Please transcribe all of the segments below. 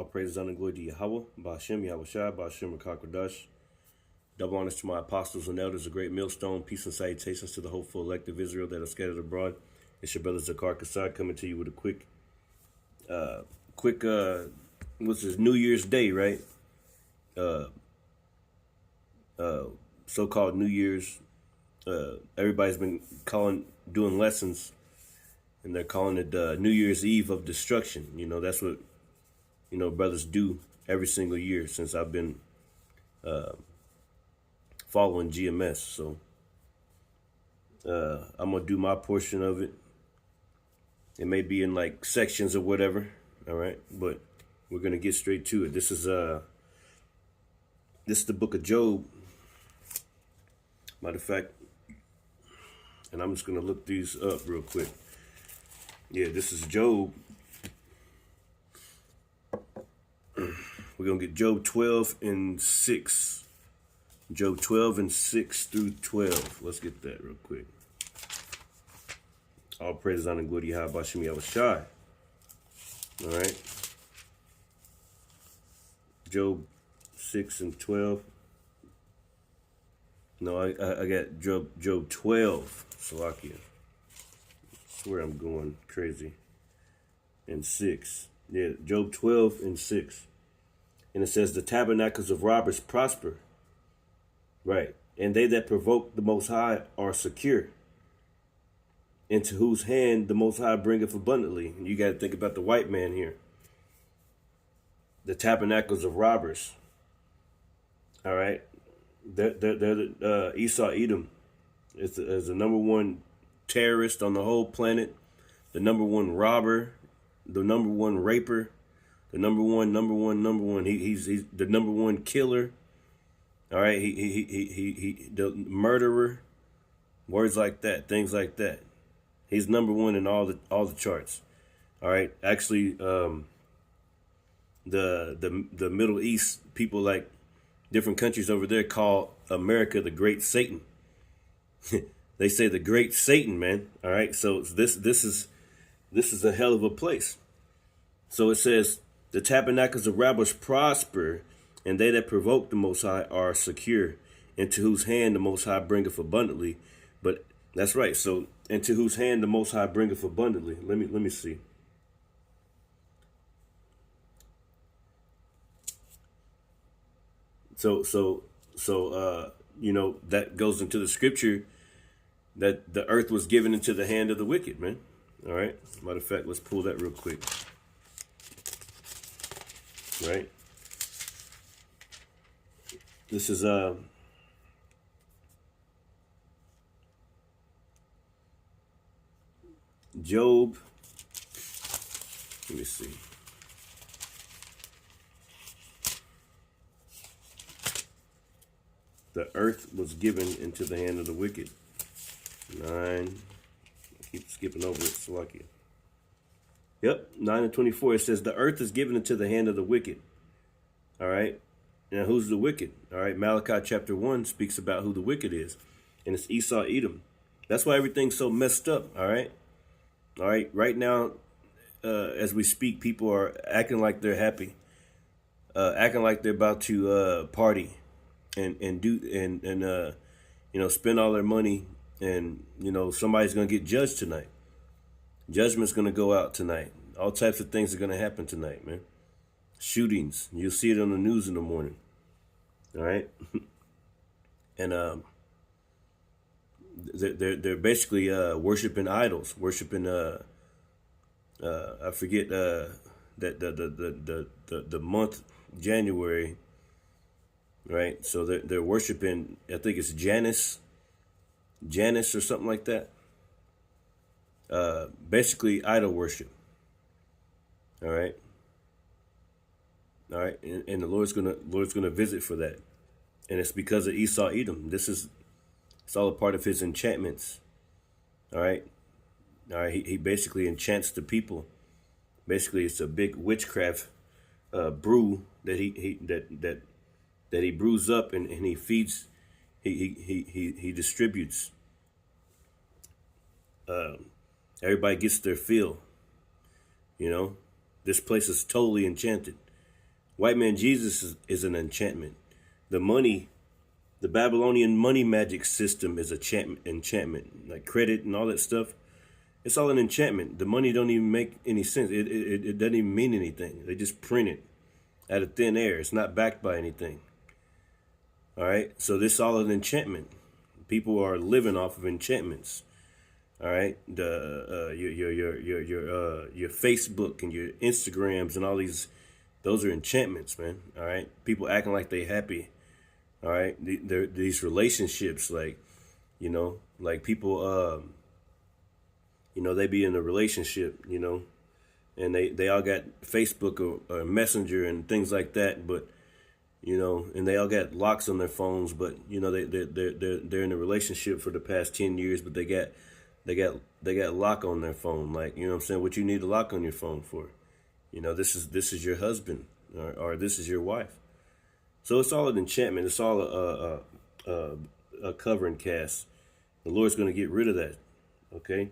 All praises and glory to Yahweh, Ba'ashem, Yahweh Shai, Ba'ashem, Rakakwadash. Double honors to my apostles and elders, a great millstone. Peace and salutations to the hopeful elect of Israel that are scattered abroad. It's your brother Zakar Kasai coming to you with a quick, what's this, New Year's Day, right? So-called New Year's. Everybody's been doing lessons, and they're calling it New Year's Eve of destruction. You know, that's what, brothers do every single year since I've been following GMS. So I'm going to do my portion of it. It may be in like sections or whatever. All right. But we're going to get straight to it. This is the book of Job. Matter of fact, and I'm just going to look these up real quick. Yeah, this is Job. We're going to get Job 12 and 6. Job 12 and 6 through 12. Let's get that real quick. All praises on the good Yahweh Ba'ashem Yahweh Shai. All right. Job 6 and 12. No, I got Job 12. Salakia. I swear I'm going crazy. And 6. Yeah, Job 12 and 6. And it says, the tabernacles of robbers prosper. Right. And they that provoke the Most High are secure. Into whose hand the Most High bringeth abundantly. And you got to think about the white man here. The tabernacles of robbers. All right. They're the Esau Edom is the number one terrorist on the whole planet. The number one robber. The number one raper. The number one. He's the number one killer. All right, he the murderer. Words like that, things like that. He's number one in all the charts. All right, actually, the Middle East people, like different countries over there, call America the Great Satan. They say the Great Satan, man. All right, so this is a hell of a place. So it says, the tabernacles of robbers prosper, and they that provoke the Most High are secure, into whose hand the Most High bringeth abundantly. But that's right. So into whose hand the Most High bringeth abundantly. Let me see. So that goes into the scripture that the earth was given into the hand of the wicked, man. All right. Matter of fact, let's pull that real quick. Right. This is Job. Let me see. The earth was given into the hand of the wicked. 9. I keep skipping over it. Salakia. Yep, 9 and 24. It says, the earth is given into the hand of the wicked. All right. Now, who's the wicked? All right. Malachi chapter 1 speaks about who the wicked is. And it's Esau Edom. That's why everything's so messed up. All right. All right. Right now, as we speak, people are acting like they're happy. Acting like they're about to party and spend all their money. And, somebody's going to get judged tonight. Judgment's going to go out tonight. All types of things are going to happen tonight, man. Shootings. You'll see it on the news in the morning. All right. And they're basically worshiping idols, worshiping I forget that the month January, right? So they're worshiping, I think it's Janus or something like that. Basically idol worship. All right. All right. And the Lord's gonna visit for that. And it's because of Esau Edom. It's all a part of his enchantments. All right. All right. He basically enchants the people. Basically, it's a big witchcraft brew that he brews up and he feeds. He distributes. Everybody gets their fill. This place is totally enchanted. White man Jesus is an enchantment. The Babylonian money magic system is enchantment, like credit and all that stuff. It's all an enchantment. The money don't even make any sense. It doesn't even mean anything. They just print it out of thin air. It's not backed by anything. All right. So this is all an enchantment. People are living off of enchantments. All right. Your Facebook and your Instagrams and all those are enchantments, man. All right. People acting like they happy. All right. These relationships, like people, they be in a relationship, and they all got Facebook or Messenger and things like that, but and they all got locks on their phones, but they're in a relationship for the past 10 years, but they got lock on their phone, like, what I'm saying, what you need a lock on your phone for? This is your husband, or this is your wife. So it's all an enchantment. It's all a covering cast. The Lord's going to get rid of that. Okay.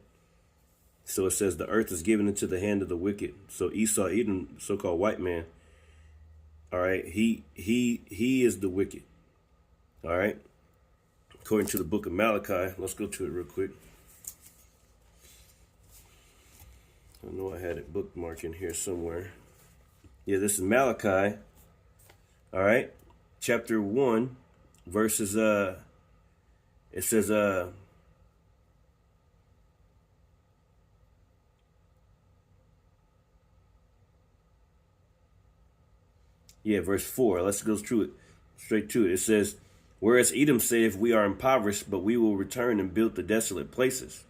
So it says the earth is given into the hand of the wicked. So Esau, Edom, so-called white man, all right, he is the wicked. All right. According to the book of Malachi, let's go to it real quick. I know I had it bookmarked in here somewhere. Yeah, this is Malachi. All right. Chapter 1, verses, it says, verse 4. Let's go through it, straight to it. It says, whereas Edom saith, we are impoverished, but we will return and build the desolate places.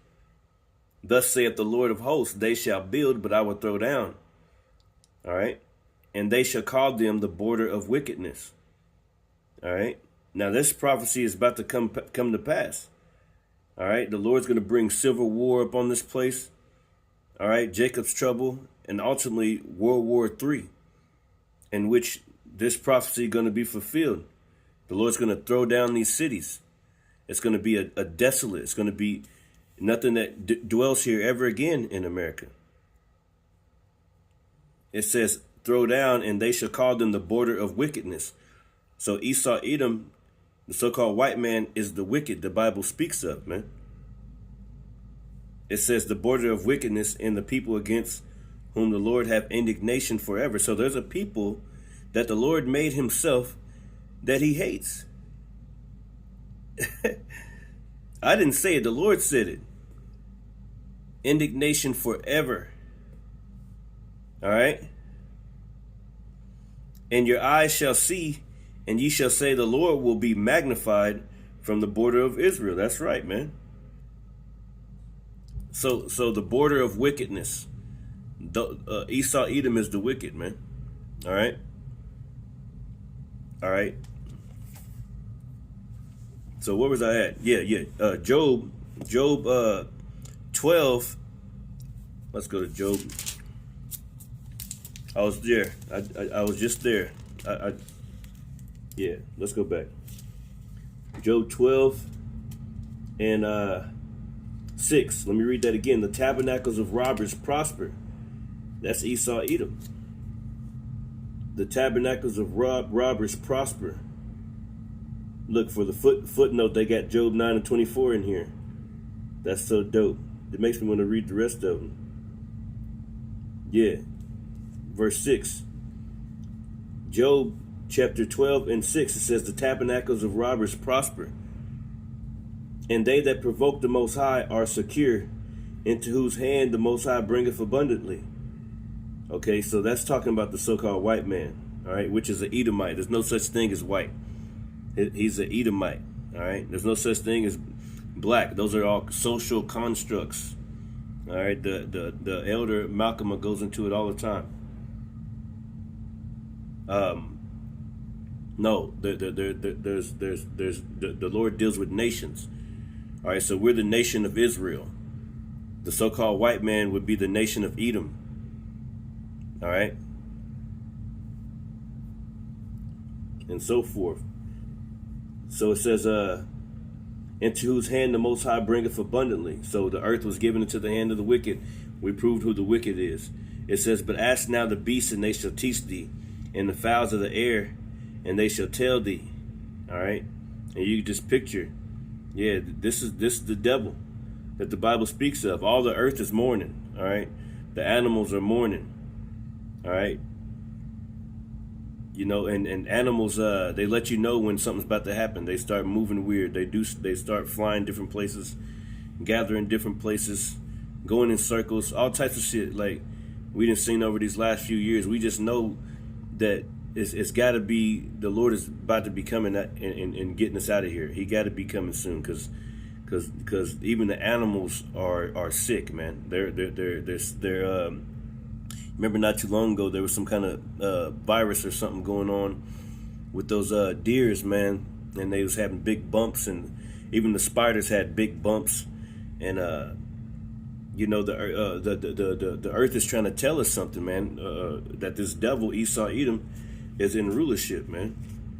Thus saith the Lord of hosts, they shall build, but I will throw down. All right. And they shall call them the border of wickedness. All right. Now this prophecy is about to come to pass. All right. The Lord's going to bring civil war upon this place. All right. Jacob's trouble, and ultimately World War III, in which this prophecy is going to be fulfilled. The Lord's going to throw down these cities. It's going to be a desolate. It's going to be nothing that dwells here ever again in America. It says, throw down, and they shall call them the border of wickedness. So Esau, Edom, the so-called white man, is the wicked the Bible speaks of, man. It says the border of wickedness, and the people against whom the Lord have indignation forever. So there's a people that the Lord made himself that he hates. I didn't say it. The Lord said it. Indignation forever. All right. And your eyes shall see, and ye shall say, the Lord will be magnified from the border of Israel. That's right, man. So the border of wickedness. Esau, Edom is the wicked, man. All right. All right. So where was I at? Job 12. Let's go to Job. I was there. I was just there. Let's go back. Job 12 and 6. Let me read that again. The tabernacles of robbers prosper. That's Esau, Edom. The tabernacles of robbers prosper. Look, for the footnote, they got Job 9 and 24 in here. That's so dope. It makes me want to read the rest of them. Yeah. Verse 6. Job chapter 12 and 6. It says, the tabernacles of robbers prosper, and they that provoke the Most High are secure, into whose hand the Most High bringeth abundantly. Okay, so that's talking about the so-called white man, all right, which is an Edomite. There's no such thing as white. He's an Edomite, all right? There's no such thing as black. Those are all social constructs, all right? The elder Malcolm goes into it all the time. No, there's the Lord deals with nations, all right? So we're the nation of Israel. The so-called white man would be the nation of Edom. All right. And so forth. So it says, into whose hand the Most High bringeth abundantly. So the earth was given into the hand of the wicked. We proved who the wicked is. It says, but ask now the beasts, and they shall teach thee, and the fowls of the air, and they shall tell thee. All right, and you just picture, yeah, this is the devil that the Bible speaks of. All the earth is mourning. All right, the animals are mourning. All right, you know, and animals, they let you know when something's about to happen. They start moving weird. They start flying different places, gathering different places, going in circles, all types of shit. Like we done seen over these last few years. We just know that it's got to be, the Lord is about to be coming and getting us out of here. He got to be coming soon, because even the animals are sick, man. They're remember not too long ago there was some kind of virus or something going on with those deers, man, and they was having big bumps, and even the spiders had big bumps, and you know, the earth is trying to tell us something, man, that this devil Esau Edom is in rulership, man.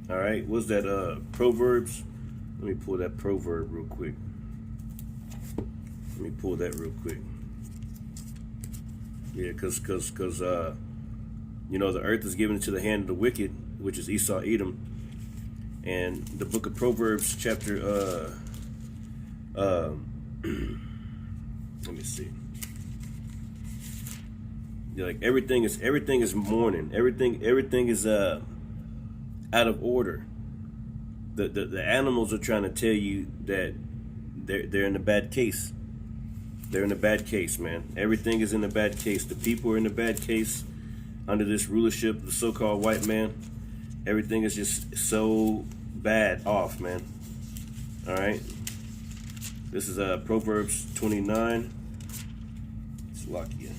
All right, what's that? Proverbs. Let me pull that proverb real quick. Let me pull that real quick. Yeah, cause you know, the earth is given into the hand of the wicked, which is Esau Edom, and the book of Proverbs, chapter let me see. Yeah, like everything is mourning. Everything is out of order. The animals are trying to tell you that they're in a bad case. They're in a bad case, man. Everything is in a bad case. The people are in a bad case under this rulership of the so-called white man. Everything is just so bad off, man. All right. This is Proverbs 29. It's lucky.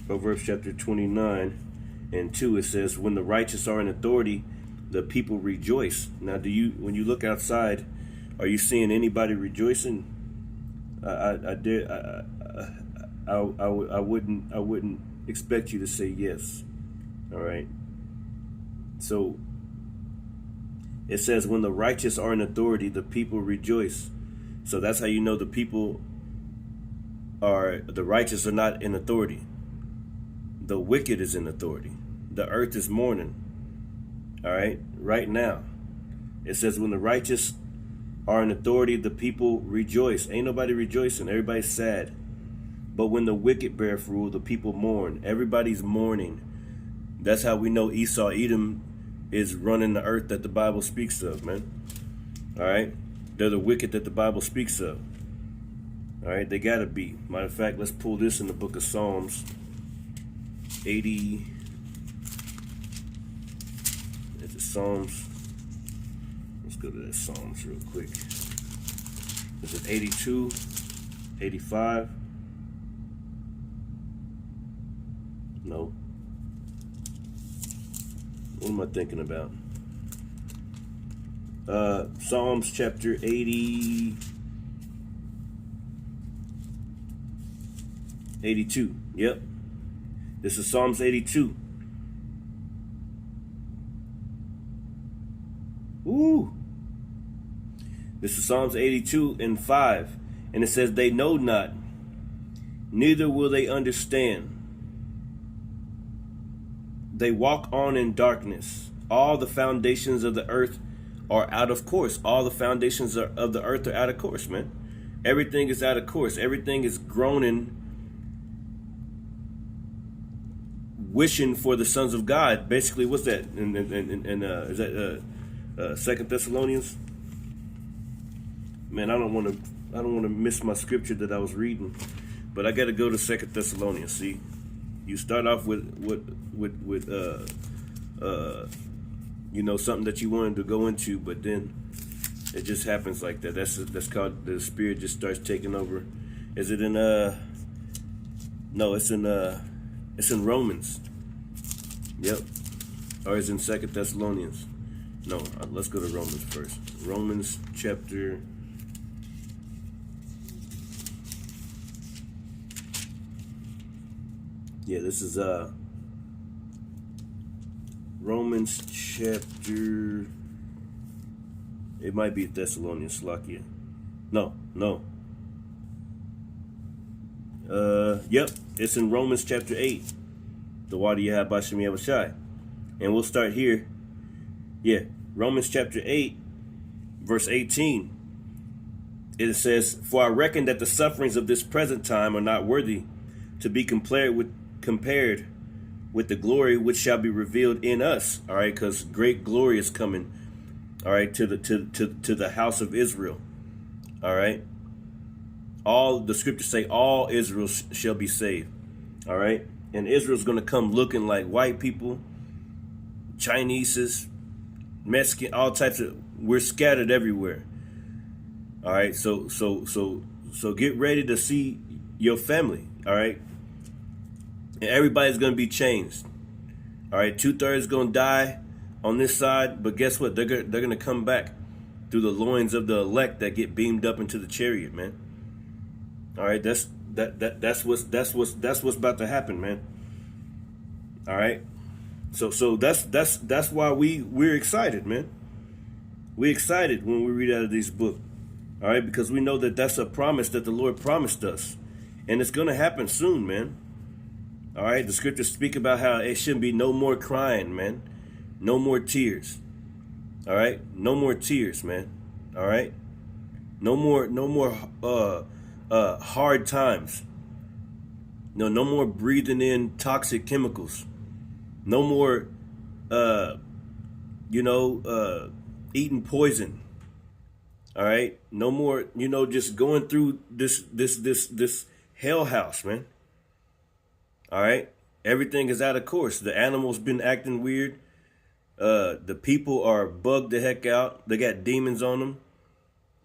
Proverbs chapter 29 and 2. It says, "When the righteous are in authority, the people rejoice." Now, when you look outside, are you seeing anybody rejoicing? I wouldn't expect you to say yes. All right. So it says, when the righteous are in authority, the people rejoice. So that's how you know the righteous are not in authority. The wicked is in authority. The earth is mourning. All right. Right now. It says, when the righteous are in authority, the people rejoice. Ain't nobody rejoicing. Everybody's sad. But when the wicked beareth rule, the people mourn. Everybody's mourning. That's how we know Esau Edom is running the earth that the Bible speaks of, man. All right? They're the wicked that the Bible speaks of. All right? They got to be. Matter of fact, let's pull this in the book of Psalms 80. It's the Psalms. Let's go to that Psalms real quick. Is it 82, 85? No. What am I thinking about? Psalms chapter 80, 82. Yep. This is Psalms 82. Ooh. This is Psalms 82 and 5. And it says, they know not, neither will they understand. They walk on in darkness. All the foundations of the earth are out of course. All the foundations of the earth are out of course, man. Everything is out of course. Everything is groaning, wishing for the sons of God. Basically, what's that? Is that 2 Thessalonians? Man, I don't want to miss my scripture that I was reading, but I got to go to 2 Thessalonians. See, you start off with you know, something that you wanted to go into, but then it just happens like that. That's called, the spirit just starts taking over. Is it in no, it's in Romans. Yep. Or it's in 2 Thessalonians. No, let's go to Romans first. Romans chapter, yeah, this is Romans chapter, it might be Thessalonians, Slakia. No. Yep, it's in Romans chapter 8. the Wadi Yahab Bashem Yahushai. And we'll start here. Yeah, Romans chapter 8, verse 18. It says, "For I reckon that the sufferings of this present time are not worthy to be compared with the glory which shall be revealed in us." All right, because great glory is coming. All right, to the house of Israel. All right, all the scriptures say all Israel shall be saved. All right, and Israel's going to come looking like white people, Chineses, Mexican, all types of. We're scattered everywhere. All right, so get ready to see your family. All right, and everybody's going to be changed. All right, 2/3 going to die on this side, but guess what? They're going to come back through the loins of the elect that get beamed up into the chariot, man. All right, that's what's about to happen, man. All right, so that's why we're excited, man. We're excited when we read out of these books. All right, because we know that that's a promise that the Lord promised us, and it's going to happen soon, man. All right, the scriptures speak about how it shouldn't be no more crying, man. No more tears. All right, no more tears, man. All right, no more hard times. No more breathing in toxic chemicals. No more eating poison. All right, no more, just going through this hell house, man. All right, everything is out of course. The animals been acting weird. The people are bugged the heck out. They got demons on them.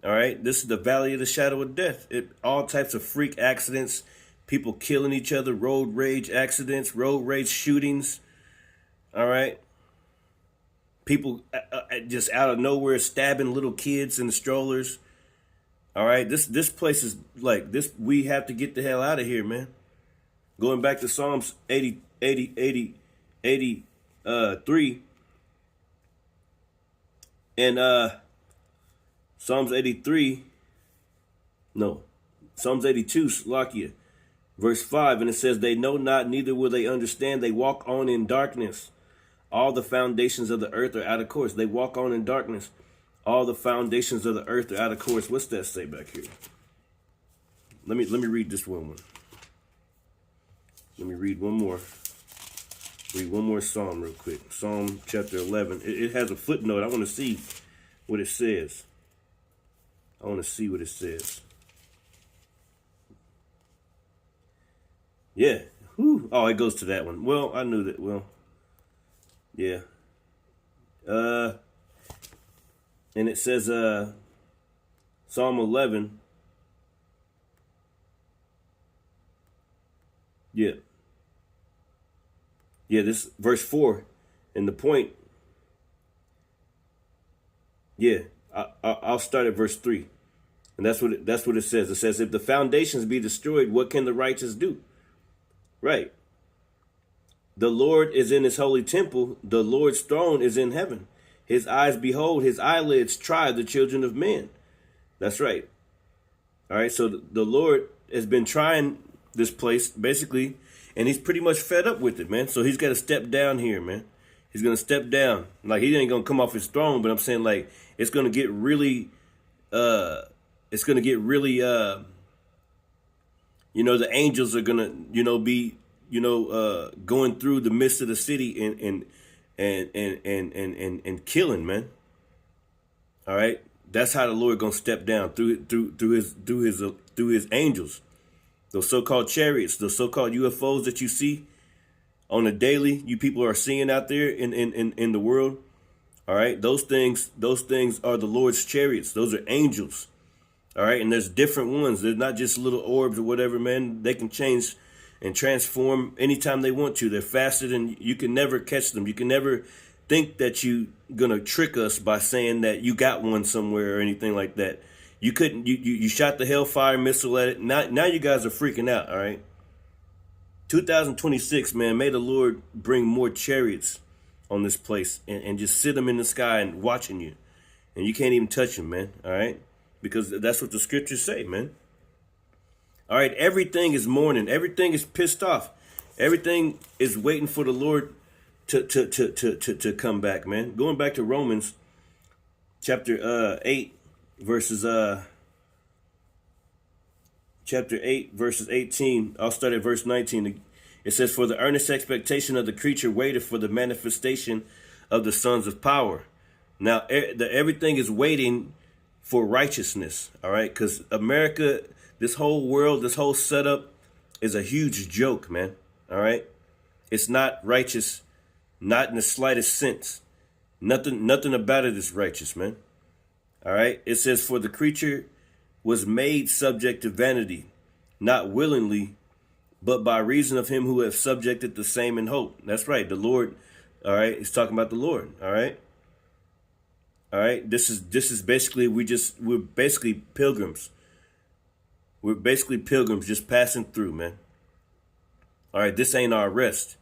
All right, this is the valley of the shadow of death. All types of freak accidents, people killing each other, road rage accidents, road rage shootings. All right. People just out of nowhere stabbing little kids in the strollers. All right, this place is like this. We have to get the hell out of here, man. Going back to Psalms 83, and Psalms 82, Slakia, verse 5, and it says, "They know not, neither will they understand. They walk on in darkness. All the foundations of the earth are out of course." They walk on in darkness. All the foundations of the earth are out of course. What's that say back here? Let me read this one. Let me read one more. Read one more psalm real quick. Psalm chapter 11. It has a footnote. I want to see what it says. Yeah. Whew. Oh, it goes to that one. Well, I knew that. Well, yeah. And it says, Psalm 11. Yeah. Yeah, this verse 4. And the point. Yeah. I'll start at verse 3. And that's what it says. It says, "If the foundations be destroyed, what can the righteous do?" Right. "The Lord is in his holy temple. The Lord's throne is in heaven. His eyes behold, his eyelids try the children of men." That's right. All right. So the Lord has been trying this place basically, and he's pretty much fed up with it, man. So he's got to step down here, man. He's going to step down. Like, he ain't going to come off his throne, but I'm saying, like, it's going to get really, the angels are going to, be, going through the midst of the city and killing, man. All right. That's how the Lord going to step down through his angels. Those so-called chariots, those so-called UFOs that you see on a daily, you people are seeing out there in the world. All right, those things are the Lord's chariots. Those are angels. All right, and there's different ones. They're not just little orbs or whatever, man. They can change and transform anytime they want to. They're faster than you can never catch them. You can never think that you gonna trick us by saying that you got one somewhere or anything like that. You couldn't. You shot the Hellfire missile at it. Now you guys are freaking out. All right. 2026, man. May the Lord bring more chariots on this place and just sit them in the sky and watching you, and you can't even touch them, man. All right, because that's what the scriptures say, man. All right. Everything is mourning. Everything is pissed off. Everything is waiting for the Lord to come back, man. Going back to Romans chapter 8 verses chapter 8 verses 18. I'll start at verse 19. It says, "For the earnest expectation of the creature waited for the manifestation of the sons of power." Now, everything is waiting for righteousness, all right? Because America, this whole world, this whole setup is a huge joke, man, all right? It's not righteous, not in the slightest sense. Nothing about it is righteous, man, all right? It says, "For the creature was made subject to vanity, not willingly, but by reason of him who have subjected the same in hope." That's right, the Lord, all right? He's talking about the Lord, all right? All right, this is basically we're basically pilgrims. We're basically pilgrims just passing through, man. All right, this ain't our rest.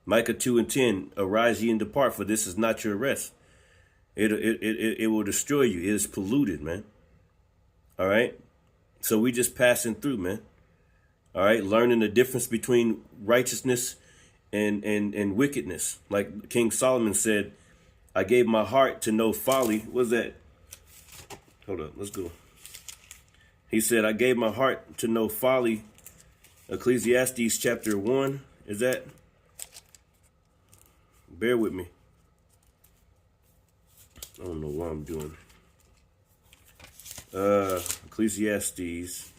Micah 2:10, "Arise ye and depart, for this is not your rest." It will destroy you. It is polluted, man. All right, so we just passing through, man. All right, learning the difference between righteousness and wickedness. Like King Solomon said, "I gave my heart to know folly." What's that? Hold up, let's go. He said, "I gave my heart to know folly." Ecclesiastes chapter 1. Is that? Bear with me. I don't know what I'm doing. Ecclesiastes.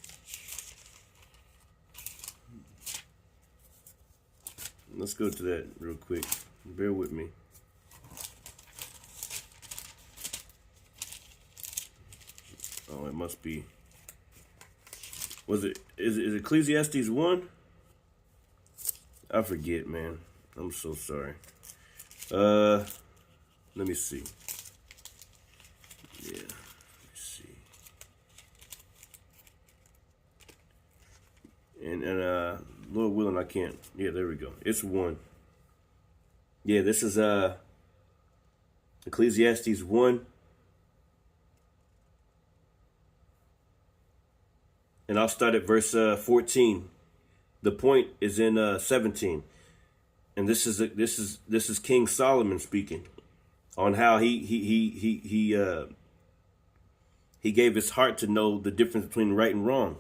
Let's go to that real quick. Bear with me. Oh, it must be. Is Ecclesiastes 1? I forget, man. I'm so sorry. Let me see. Yeah, let's see. And Lord willing, I can't. Yeah, there we go. It's 1. Yeah, this is Ecclesiastes 1. And I'll start at verse 14. The point is in 17, and this is King Solomon speaking on how he gave his heart to know the difference between right and wrong.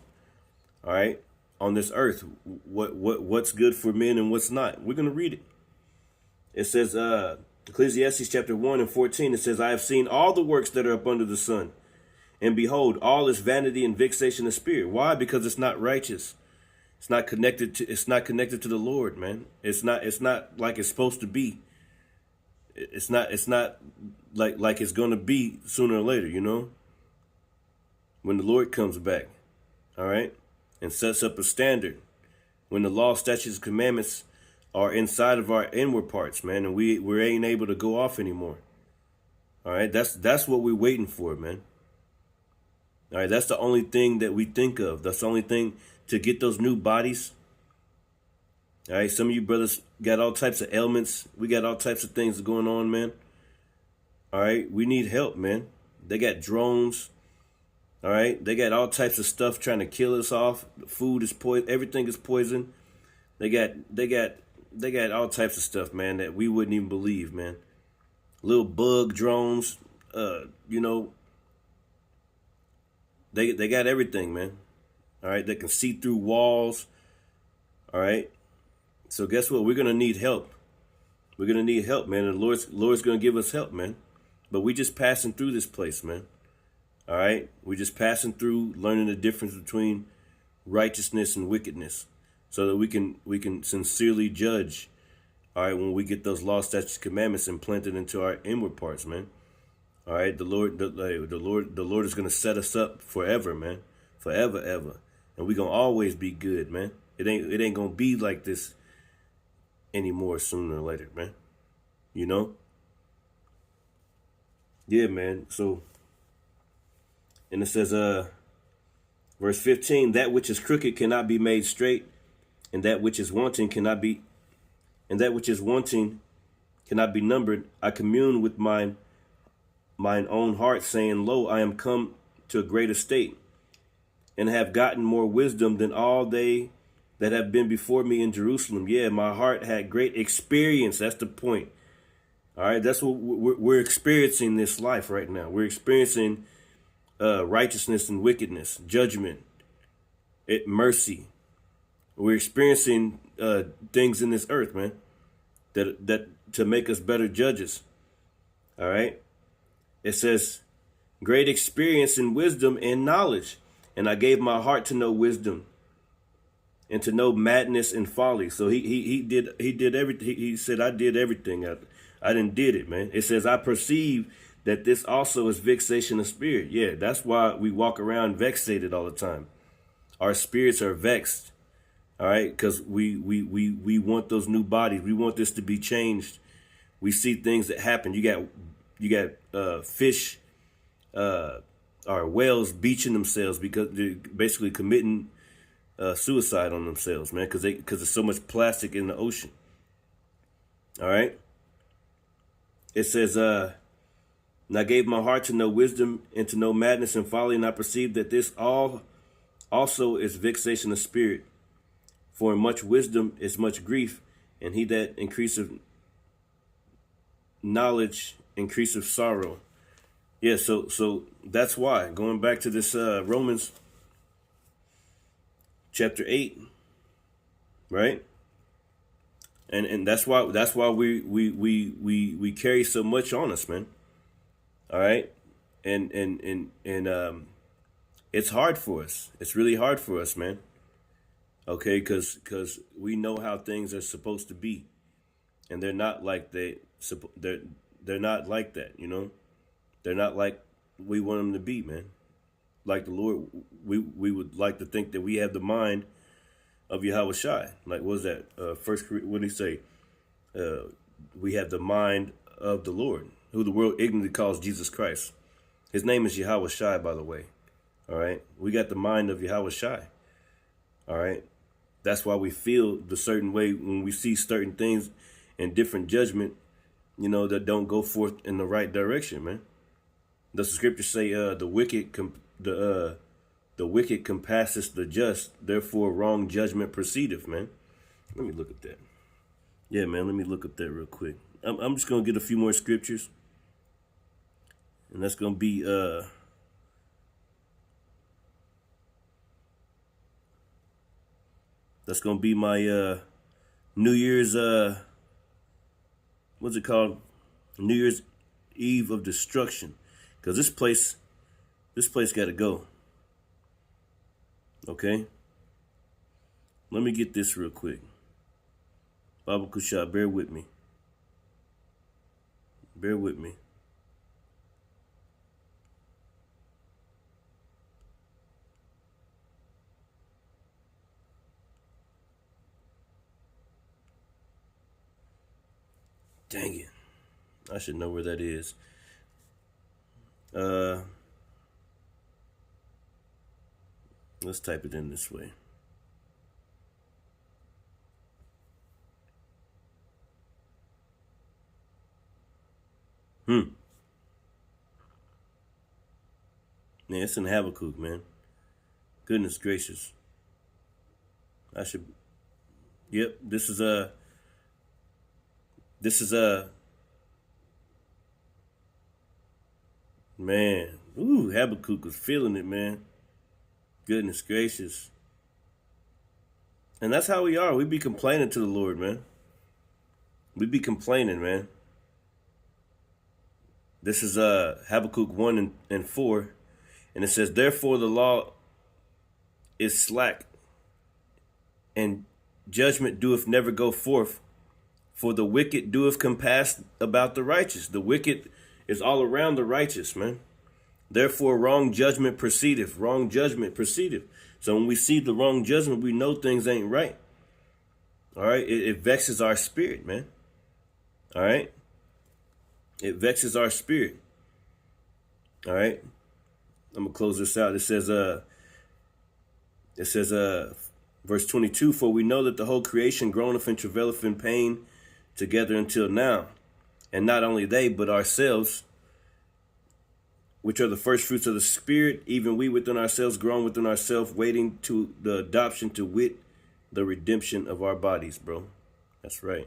All right, on this earth, what's good for men and what's not. We're gonna read it. It says Ecclesiastes chapter 1 and 14. It says, "I have seen all the works that are up under the sun. And behold, all is vanity and vexation of spirit." Why? Because it's not righteous. It's not connected to the Lord, man. It's not like it's supposed to be. It's not like it's gonna be sooner or later, you know? When the Lord comes back, all right, and sets up a standard. When the law, statutes, and commandments are inside of our inward parts, man, and we ain't able to go off anymore. All right, that's what we're waiting for, man. All right, that's the only thing that we think of. That's the only thing to get those new bodies. All right, some of you brothers got all types of ailments. We got all types of things going on, man. All right, we need help, man. They got drones. All right, they got all types of stuff trying to kill us off. The food is poison. Everything is poison. They got all types of stuff, man, that we wouldn't even believe, man. Little bug drones, you know. They got everything, man. All right, they can see through walls. All right, so guess what? We're gonna need help. We're gonna need help, man. And the Lord's gonna give us help, man. But we just passing through this place, man. All right, we're just passing through, learning the difference between righteousness and wickedness, so that we can sincerely judge. All right, when we get those law, statutes, commandments implanted into our inward parts, man. All right, the Lord is gonna set us up forever, man, forever, ever, and we gonna always be good, man. It ain't gonna be like this anymore sooner or later, man. You know? Yeah, man. So, and it says, verse 15: "That which is crooked cannot be made straight, and that which is wanting cannot be numbered. I commune with mine own heart, saying, Lo, I am come to a great estate, and have gotten more wisdom than all they that have been before me in Jerusalem. Yeah, my heart had great experience. That's the point. All right, that's what we're experiencing this life right now. We're experiencing righteousness and wickedness, judgment, mercy. We're experiencing things in this earth, man, that to make us better judges. All right. It says, great experience in wisdom and knowledge. And I gave my heart to know wisdom and to know madness and folly. So he did everything. He said, I did everything. I didn't did it, man. It says, I perceive that this also is vexation of spirit. Yeah, that's why we walk around vexated all the time. Our spirits are vexed. All right, because we want those new bodies. We want this to be changed. We see things that happen. You got fish or whales beaching themselves because they're basically committing suicide on themselves, man, because there's so much plastic in the ocean. All right. It says, and I gave my heart to know wisdom and to know madness and folly, and I perceived that this all also is vexation of spirit. For in much wisdom is much grief, and he that increaseth knowledge increaseth sorrow. Yeah, so that's why. Going back to this Romans chapter 8, right? And that's why we carry so much on us, man. All right? And it's hard for us. It's really hard for us, man. Okay, because we know how things are supposed to be, and they're not like they're not like that, you know. They're not like we want them to be, man. Like the Lord, we would like to think that we have the mind of Yahweh Shai. Like, what was that? What did he say? We have the mind of the Lord, who the world ignorantly calls Jesus Christ. His name is Yahweh Shai, by the way. All right, we got the mind of Yahweh Shai. All right. That's why we feel the certain way when we see certain things in different judgment, you know, that don't go forth in the right direction, man. Does the scripture say the wicked compasseth the just, therefore wrong judgment proceedeth, man? Let me look at that. Yeah, man, let me look at that real quick. I'm just gonna get a few more scriptures, and that's gonna be That's gonna be my New Year's what's it called? New Year's Eve of destruction. Cause this place gotta go. Okay? Let me get this real quick. Baba Kusha, bear with me. Bear with me. Dang it. I should know where that is. Let's type it in this way. Man, it's in Habakkuk, man. Goodness gracious. Yep, this is man. Ooh, Habakkuk was feeling it, man. Goodness gracious. And that's how we are. We be complaining to the Lord, man. We be complaining, man. This is Habakkuk 1 and 4. And it says, therefore the law is slack, and judgment doeth never go forth. For the wicked doeth compass about the righteous. The wicked is all around the righteous, man. Therefore, wrong judgment proceedeth. Wrong judgment proceedeth. So when we see the wrong judgment, we know things ain't right. All right? It vexes our spirit, man. All right? It vexes our spirit. All right? I'm going to close this out. It says, verse 22, for we know that the whole creation groaneth and travaileth in pain together until now. And not only they, but ourselves, which are the first fruits of the Spirit, even we within ourselves, grown within ourselves, waiting to the adoption, to wit, the redemption of our bodies, bro. That's right.